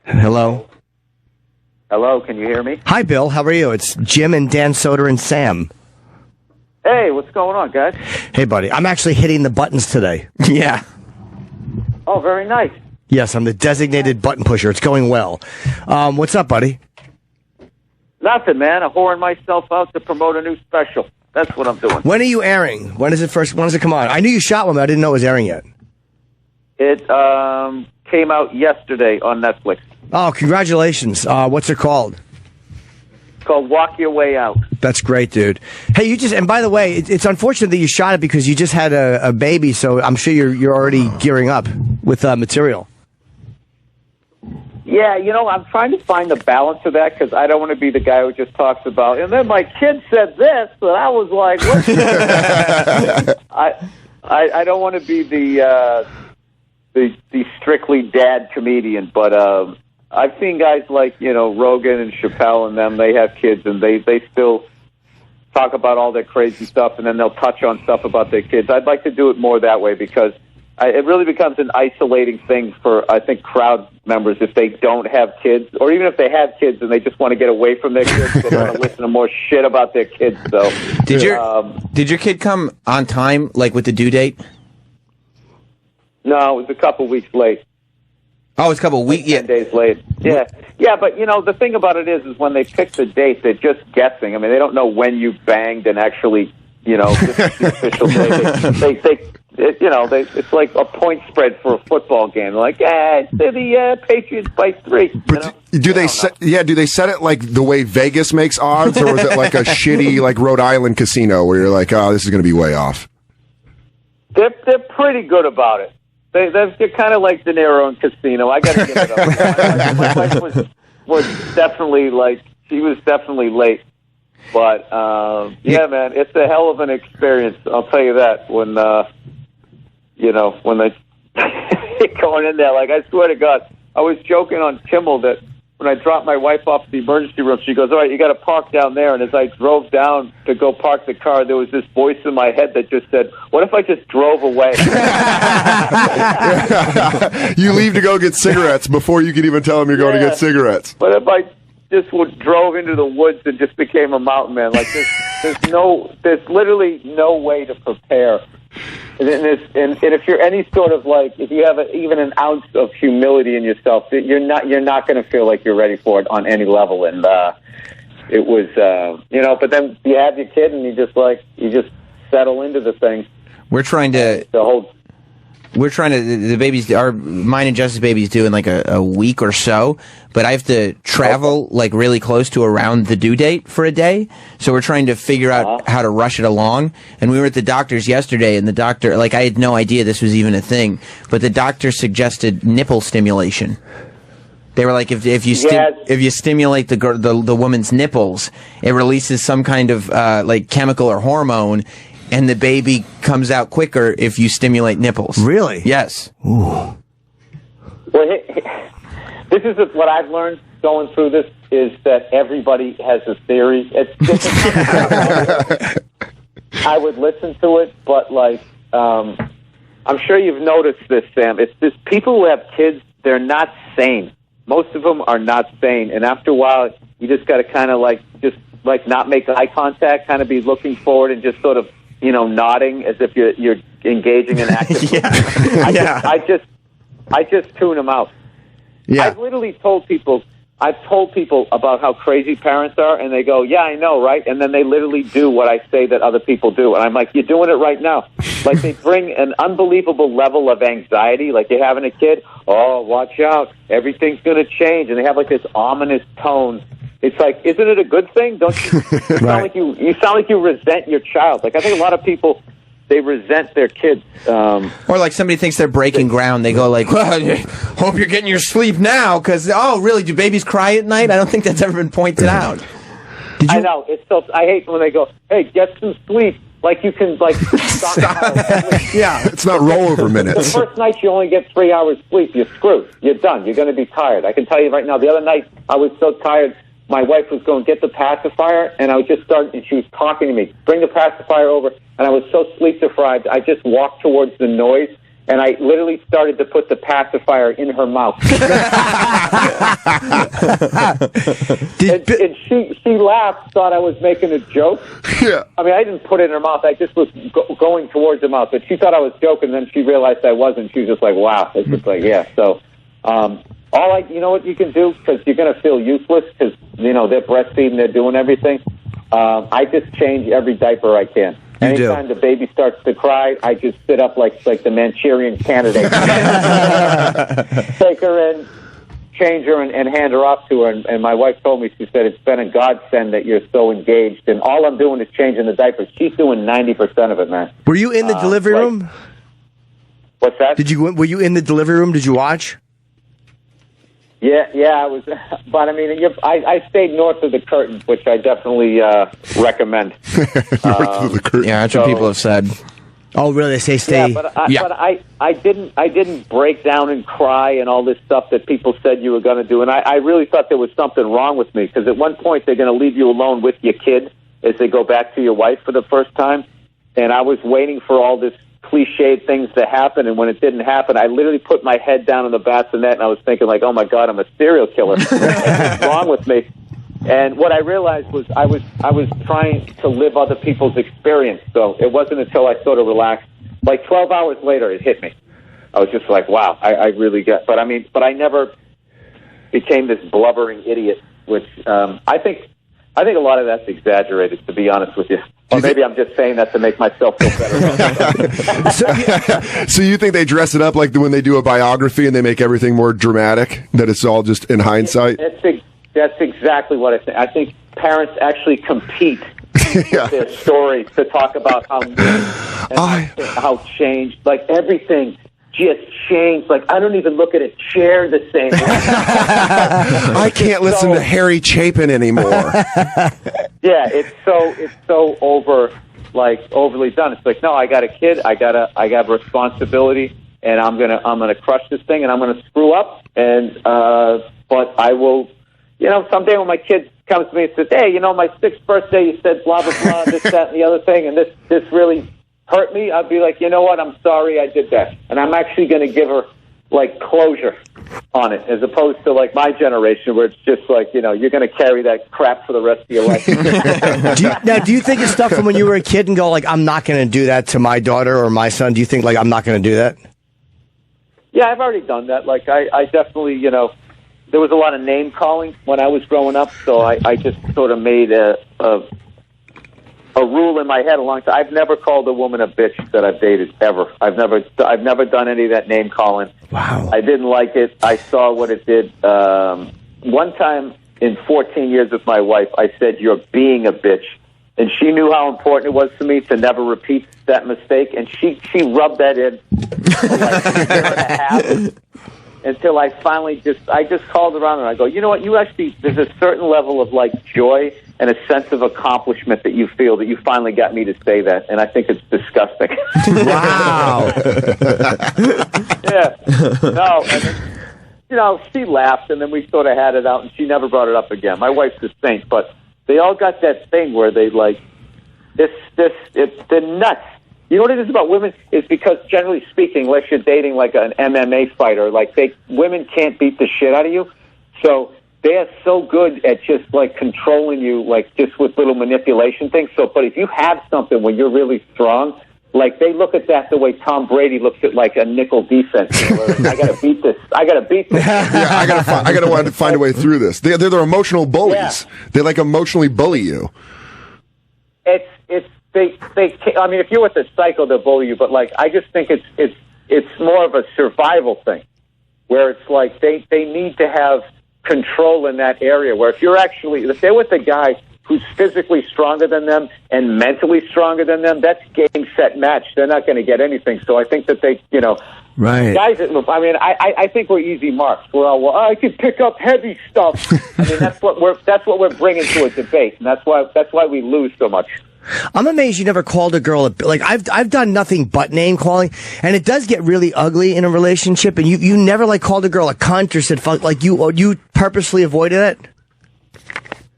Hello? Hello, can you hear me? Hi, Bill. How are you? It's Jim and Dan Soder and Sam. Hey, what's going on, guys? Hey, buddy. I'm actually hitting the buttons today. Yeah. Oh, very nice. Yes, I'm the designated button pusher. It's going well. What's up, buddy? Nothing, man. I'm whoring myself out to promote a new special. That's what I'm doing. When are you airing? When does it come on? I knew you shot one, but I didn't know it was airing yet. It came out yesterday on Netflix. Oh, congratulations. What's it called? It's called Walk Your Way Out. That's great, dude. Hey, and by the way, it's unfortunate that you shot it because you just had a baby, so I'm sure you're already gearing up with material. Yeah, I'm trying to find the balance of that because I don't want to be the guy who just talks about, and then my kid said this, and I was like, what? I don't want to be the strictly dad comedian, but I've seen guys like, Rogan and Chappelle and them, they have kids, and they still talk about all their crazy stuff, and then they'll touch on stuff about their kids. I'd like to do it more that way because it really becomes an isolating thing for, I think, crowd members if they don't have kids, or even if they have kids and they just want to get away from their kids, they don't want to listen to more shit about their kids. So, did your kid come on time, like with the due date? No, it was a couple weeks late. Oh, it's a couple weeks, 10 days late. Yeah, but the thing about it is when they pick the date, they're just guessing. I mean, they don't know when you banged and actually, this is the official date. It's like a point spread for a football game. They're like, the Patriots by 3. But do they set it like the way Vegas makes odds, or is it like a shitty like Rhode Island casino where you're like, oh, this is going to be way off? They're pretty good about it. They're kind of like De Niro in Casino. I got to give it up. My wife was definitely she was definitely late. But, yeah, man, it's a hell of an experience. I'll tell you that when they going in there. Like, I swear to God, I was joking on Kimmel that when I dropped my wife off at the emergency room, she goes, all right, you got to park down there. And as I drove down to go park the car, there was this voice in my head that just said, what if I just drove away? You leave to go get cigarettes before you can even tell them you're going to get cigarettes. But if I just drove into the woods and just became a mountain man, like there's literally no way to prepare. And if you're any sort of if you have even an ounce of humility in yourself, you're not going to feel like you're ready for it on any level. And it was, but then you have your kid and you just settle into the thing. We're trying to the babies, mine and Jess's baby's due in like a week or so, but I have to travel like really close to around the due date for a day. So we're trying to figure out how to rush it along. And we were at the doctor's yesterday, and the doctor, I had no idea this was even a thing, but the doctor suggested nipple stimulation. They were like, if you stimulate the woman's nipples, it releases some kind of chemical or hormone, and the baby comes out quicker if you stimulate nipples. Really? Yes. Ooh. Well, this is what I've learned going through this is that everybody has a theory. I would listen to it, but I'm sure you've noticed this, Sam. It's this people who have kids, they're not sane. Most of them are not sane, and after a while, you just got to kind of not make eye contact, kind of be looking forward and just sort of nodding as if you're engaging in active. I just tune them out. Yeah. I've told people about how crazy parents are, and they go, yeah, I know, right? And then they literally do what I say that other people do. And I'm like, you're doing it right now. They bring an unbelievable level of anxiety, like you're having a kid. Oh, watch out. Everything's going to change. And they have this ominous tone. It's like, isn't it a good thing? Don't you? You sound like you resent your child. I think a lot of people, they resent their kids. Or somebody thinks they're breaking ground. They go well, hope you're getting your sleep now, because really, do babies cry at night? I don't think that's ever been pointed out. I know. I hate when they go, hey, get some sleep. You can stop. Yeah, it's not rollover minutes. The first night you only get 3 hours sleep, you're screwed. You're done. You're going to be tired. I can tell you right now. The other night I was so tired. My wife was going to get the pacifier, and I was just starting, and she was talking to me, bring the pacifier over, and I was so sleep deprived, I just walked towards the noise, and I literally started to put the pacifier in her mouth. And she laughed, thought I was making a joke. Yeah. I mean, I didn't put it in her mouth. I just was going towards her mouth. But she thought I was joking, then she realized I wasn't. She was just like, wow. It's just like, yeah. So, you know what you can do? Because you're going to feel useless because, you know, they're breastfeeding, they're doing everything. I just change every diaper I can. Anytime the baby starts to cry, I just sit up like the Manchurian Candidate. Take her in, change her, and hand her off to her. And my wife told me, she said, it's been a godsend that you're so engaged. And all I'm doing is changing the diapers. She's doing 90% of it, man. Were you in the delivery room? What's that? Were you in the delivery room? Did you watch? Yeah, I was. But I mean, I stayed north of the curtain, which I definitely recommend. North of the curtain. Yeah, that's what people have said. Oh, really? They say stay. Yeah, but I didn't break down and cry and all this stuff that people said you were going to do, and I really thought there was something wrong with me because at one point they're going to leave you alone with your kid as they go back to your wife for the first time, and I was waiting for all this cliched things to happen, and when it didn't happen, I literally put my head down in the bassinet, and I was thinking, like, oh my God, I'm a serial killer. What's wrong with me? And what I realized was I was trying to live other people's experience, so it wasn't until I sort of relaxed. Like 12 hours later, it hit me. I was just like, wow, I really got... But I never became this blubbering idiot, which I think a lot of that's exaggerated, to be honest with you. Or maybe I'm just saying that to make myself feel better. So you think they dress it up like when they do a biography and they make everything more dramatic? That it's all just in hindsight? That's exactly what I think. I think parents actually compete with their stories to talk about how new and how changed. Like everything just changed. Like I don't even look at a chair the same way. I can't listen to Harry Chapin anymore. Yeah, it's so overly done. It's like, no, I got a kid, I got a responsibility, and I'm gonna crush this thing, and I'm gonna screw up, and but I will, you know, someday when my kid comes to me and says, hey, you know, my 6th birthday, you said blah blah blah, this, that, and the other thing, and this really hurt me, I'd be like, you know what, I'm sorry I did that, and I'm actually gonna give her like closure on it, as opposed to like my generation where it's just like, you know, you're going to carry that crap for the rest of your life. Do you think of stuff from when you were a kid and go like, I'm not going to do that to my daughter or my son? Do you think like, I'm not going to do that? Yeah, I've already done that. Like I definitely, you know, there was a lot of name calling when I was growing up. So I just sort of made a rule in my head a long time. I've never called a woman a bitch that I've dated ever. I've never done any of that name calling. Wow. I didn't like it. I saw what it did. One time in 14 years with my wife, I said, "You're being a bitch," and she knew how important it was to me to never repeat that mistake. And she rubbed that in for like a year and a half until I finally just called around and I go, you know what? You actually, there's a certain level of like joy and a sense of accomplishment that you feel that you finally got me to say that, and I think it's disgusting. Wow. Yeah. No, and then, you know, she laughed, and then we sort of had it out, and she never brought it up again. My wife's a saint, but they all got that thing where they like they're nuts. You know what it is about women is because, generally speaking, unless you're dating like an MMA fighter, like women can't beat the shit out of you, so they are so good at just like controlling you, like just with little manipulation things. So, but if you have something where you're really strong, like they look at that the way Tom Brady looks at like a nickel defense. You know, I got to beat this. I got to beat this. Yeah, I got to find a way through this. They're emotional bullies. Yeah. They like emotionally bully you. They I mean, if you're with a psycho, they'll bully you. But like, I just think it's more of a survival thing, where it's like they need to have control in that area. Where if they're with a guy who's physically stronger than them and mentally stronger than them, that's game, set, match. They're not going to get anything. So I think that they, you know, right. Guys, I mean, I think we're easy marks. We're all, well, I can pick up heavy stuff. I mean, that's what we're bringing to a debate, and that's why we lose so much. I'm amazed you never called a girl like I've done nothing but name calling, and it does get really ugly in a relationship. And you never like called a girl a cunt or said fuck, like you purposely avoided it.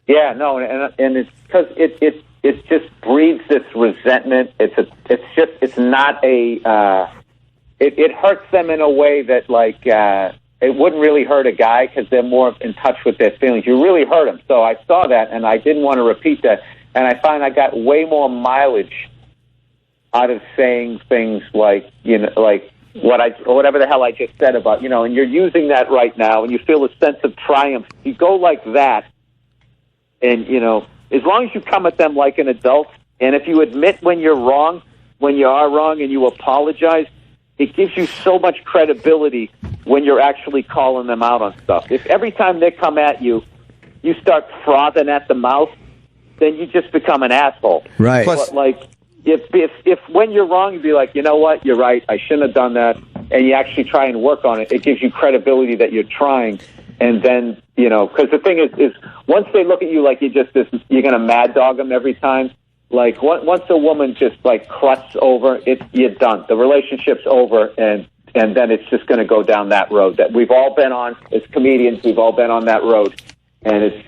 Yeah, no, and it's because it just breeds this resentment. It hurts them in a way that like it wouldn't really hurt a guy because they're more in touch with their feelings. You really hurt them. So I saw that, and I didn't want to repeat that. And I find I got way more mileage out of saying things like, like whatever the hell I just said about, and you're using that right now, and you feel a sense of triumph. You go like that, and, as long as you come at them like an adult, and if you admit when you're wrong, when you are wrong, and you apologize, it gives you so much credibility when you're actually calling them out on stuff. If every time they come at you, you start frothing at the mouth, then you just become an asshole. Right. Plus, but like, if when you're wrong, you'd be like, you know what, you're right, I shouldn't have done that, and you actually try and work on it, it gives you credibility that you're trying. And then, because the thing is once they look at you like you're going to mad dog them every time, like once a woman just like crusts over, you're done. The relationship's over, and then it's just going to go down that road that we've all been on as comedians. We've all been on that road, and it's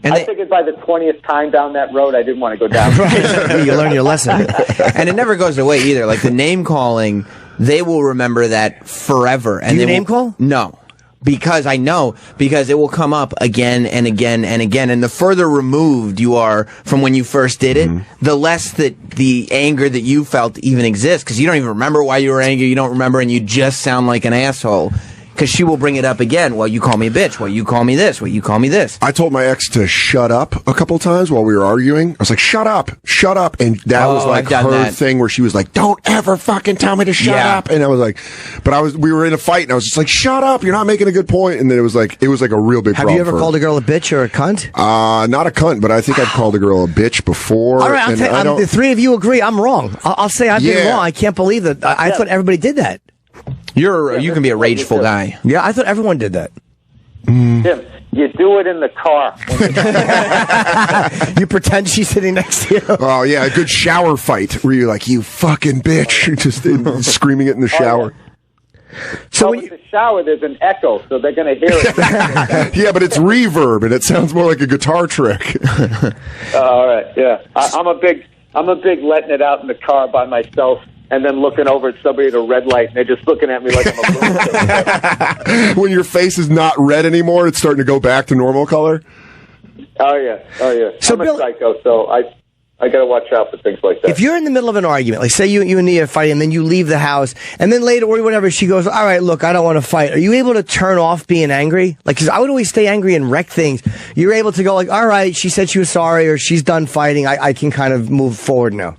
And I figured by the 20th time down that road, I didn't want to go down. Right. You learn your lesson. And it never goes away either. Like the name calling, they will remember that forever. And Do you name call? No. Because it will come up again and again and again. And the further removed you are from when you first did it, the less that the anger that you felt even exists. Because you don't even remember why you were angry. You don't remember, and you just sound like an asshole. Because she will bring it up again. Well, you call me a bitch. Well, you call me this. Well, you call me this. I told my ex to shut up a couple times while we were arguing. I was like, shut up. And that was like her thing where she was like, don't ever fucking tell me to shut up. And I was like, we were in a fight, and I was just like, shut up. You're not making a good point. And then it was like a real big problem. Have you ever called a girl a bitch or a cunt? Not a cunt, but I think I've called a girl a bitch before. All right, the three of you agree I'm wrong. I'll say I've been wrong. I can't believe that. I thought everybody did that. You can be a rageful guy. Yeah, I thought everyone did that. Jim, you do it in the car. You pretend she's sitting next to you. Oh, yeah, a good shower fight where you're like, you fucking bitch, just screaming it in the shower. So in the shower, there's an echo, so they're going to hear it. Yeah, but it's reverb, and it sounds more like a guitar trick. All right, yeah. I'm a big letting it out in the car by myself, and then looking over at somebody at a red light, and they're just looking at me like I'm a lunatic. When your face is not red anymore, it's starting to go back to normal color? Oh, yeah. So I'm a psycho, so I got to watch out for things like that. If you're in the middle of an argument, like say you and Nia are fighting, and then you leave the house, and then later or whatever, she goes, all right, look, I don't want to fight. Are you able to turn off being angry? Like, because I would always stay angry and wreck things. You're able to go like, all right, she said she was sorry, or she's done fighting. I can kind of move forward now.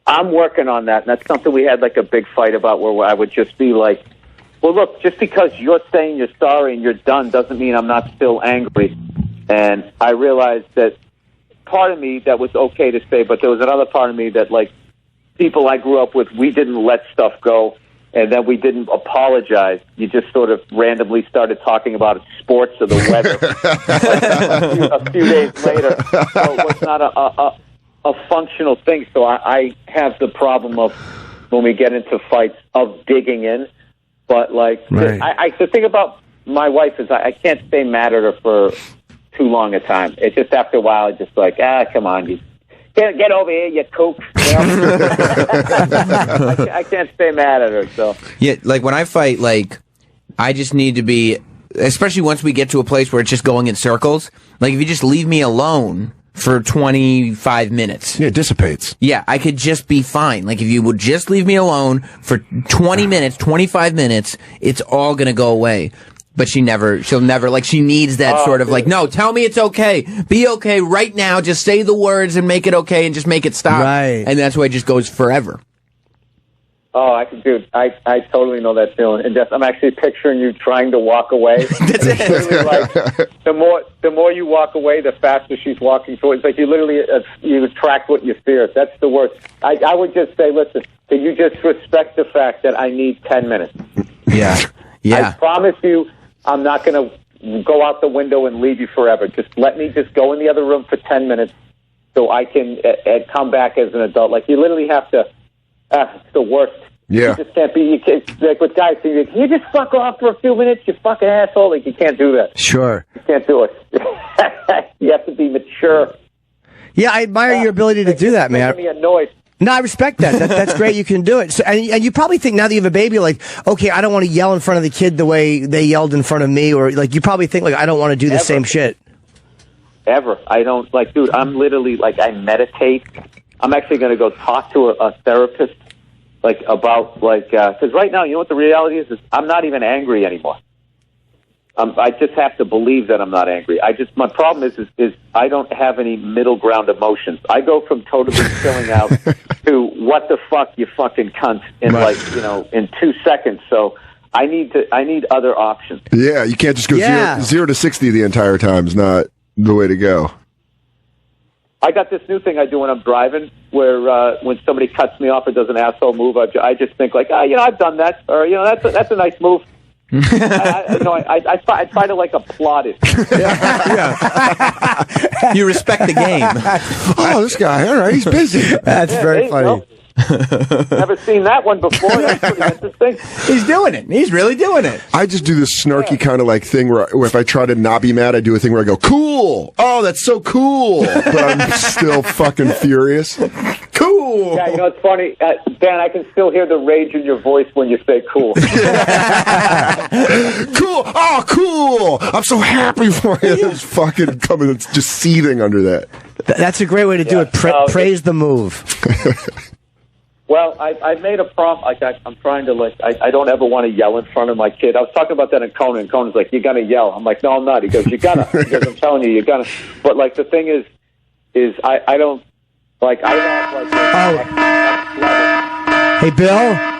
I'm working on that, and that's something we had like a big fight about, where I would just be like, well, look, just because you're saying you're sorry and you're done doesn't mean I'm not still angry. And I realized that part of me that was okay to say, but there was another part of me that, like, people I grew up with, we didn't let stuff go, and then we didn't apologize. You just sort of randomly started talking about sports or the weather a few days later. So it was not a functional thing. So I have the problem of, when we get into fights, of digging in. But, like, right. The thing about my wife is I can't stay mad at her for too long a time. It's just after a while, it's just like, come on, you get over here, you kook. You know? I can't stay mad at her. So yeah, like when I fight, like I just need to be, especially once we get to a place where it's just going in circles. Like if you just leave me alone for 25 minutes. Yeah, it dissipates. Yeah, I could just be fine. Like if you would just leave me alone for 20 minutes, 25 minutes, it's all going to go away. But she'll never, like, she needs that sort of, like, no, tell me it's okay. Be okay right now. Just say the words and make it okay and just make it stop. Right. And that's why it just goes forever. Oh, I totally know that feeling. And I'm actually picturing you trying to walk away. That's it. Really, like, the more you walk away, the faster she's walking towards. Like, you literally, you attract what you fear. That's the worst. I would just say, listen, can you just respect the fact that I need 10 minutes? Yeah. Yeah. I promise you, I'm not going to go out the window and leave you forever. Just let me just go in the other room for 10 minutes so I can come back as an adult. Like, you literally have to, it's the worst. Yeah. You just can't be, like with guys, can you just fuck off for a few minutes, you fucking asshole? Like, you can't do that. Sure. You can't do it. You have to be mature. Yeah, I admire your ability to do that, man. Making me annoyed. No, I respect that. That's great. You can do it. So, and you probably think now that you have a baby, like, okay, I don't want to yell in front of the kid the way they yelled in front of me, or like you probably think like I don't want to do the same shit. Ever. I don't, like, dude, I'm literally, like, I meditate. I'm actually going to go talk to a therapist, like, about, like, because right now, you know what the reality is I'm not even angry anymore. I just have to believe that I'm not angry. My problem is I don't have any middle ground emotions. I go from totally chilling out to what the fuck, you fucking cunt, in like, you know, in 2 seconds. So I need other options. Yeah, you can't just go 0 to 60 the entire time. Is not the way to go. I got this new thing I do when I'm driving, where when somebody cuts me off or does an asshole move, I just think like, you know, I've done that, or you know, that's a nice move. I try to like applaud it. You respect the game. Oh, this guy, all right, he's busy. That's very funny. Never seen that one before. That's pretty interesting. He's doing it. He's really doing it. I just do this snarky kind of like thing where if I try to not be mad, I do a thing where I go, cool. Oh, that's so cool. But I'm still fucking furious. Cool. Yeah, you know, it's funny. Dan, I can still hear the rage in your voice when you say cool. Cool. Oh, cool. I'm so happy for you. It's fucking coming. It's just seething under that. That's a great way to do it. Praise the move. Well, I made a prompt. Like I'm trying to like. I don't ever want to yell in front of my kid. I was talking about that in Conan. And Conan's like, "You're gonna yell." I'm like, "No, I'm not." He goes, "You gotta." He goes, "I'm telling you, you're gonna." But like the thing is I don't like. I don't like. Hey, Bill.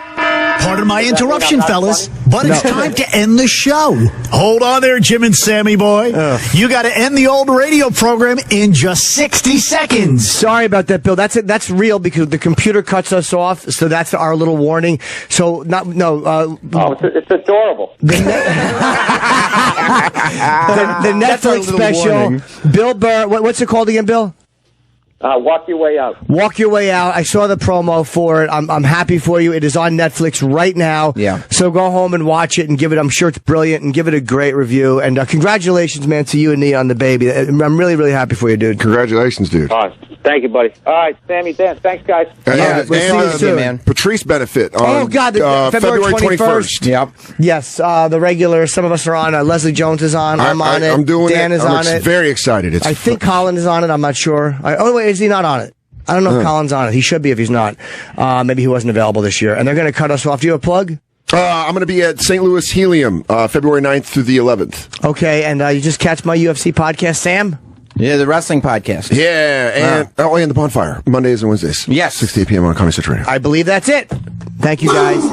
Pardon my interruption, fellas, but it's time to end the show. Hold on there, Jim and Sammy boy. You got to end the old radio program in just 60 seconds. Sorry about that, Bill. That's real because the computer cuts us off, so that's our little warning. So it's adorable. The Netflix special. Warning. Bill Burr. What's it called again, Bill? Walk Your Way Out. Walk Your Way Out. I saw the promo for it. I'm happy for you. It is on Netflix right now. Yeah. So go home and watch it and give it, I'm sure it's brilliant, and give it a great review. And congratulations, man, to you and Nee on the baby. I'm really, really happy for you, dude. Congratulations, dude. All right. Thank you, buddy. All right, Sammy, Dan, thanks, guys. We'll see you soon, man. Patrice benefit on February 21st. Yep. Yes, the regular, some of us are on. Leslie Jones is on. I'm on it. I'm doing Dan it. is on it. Very excited. I think Colin is on it. I'm not sure. Wait, is he not on it? I don't know if Colin's on it. He should be if he's not. Maybe he wasn't available this year. And they're going to cut us off. Do you have a plug? I'm going to be at St. Louis Helium February 9th through the 11th. Okay, and you just catch my UFC podcast, Sam? Yeah, the wrestling podcast. Yeah, and the Bonfire, Mondays and Wednesdays. Yes. 6 to 8 p.m. on Comedy Central Radio. I believe that's it. Thank you, guys.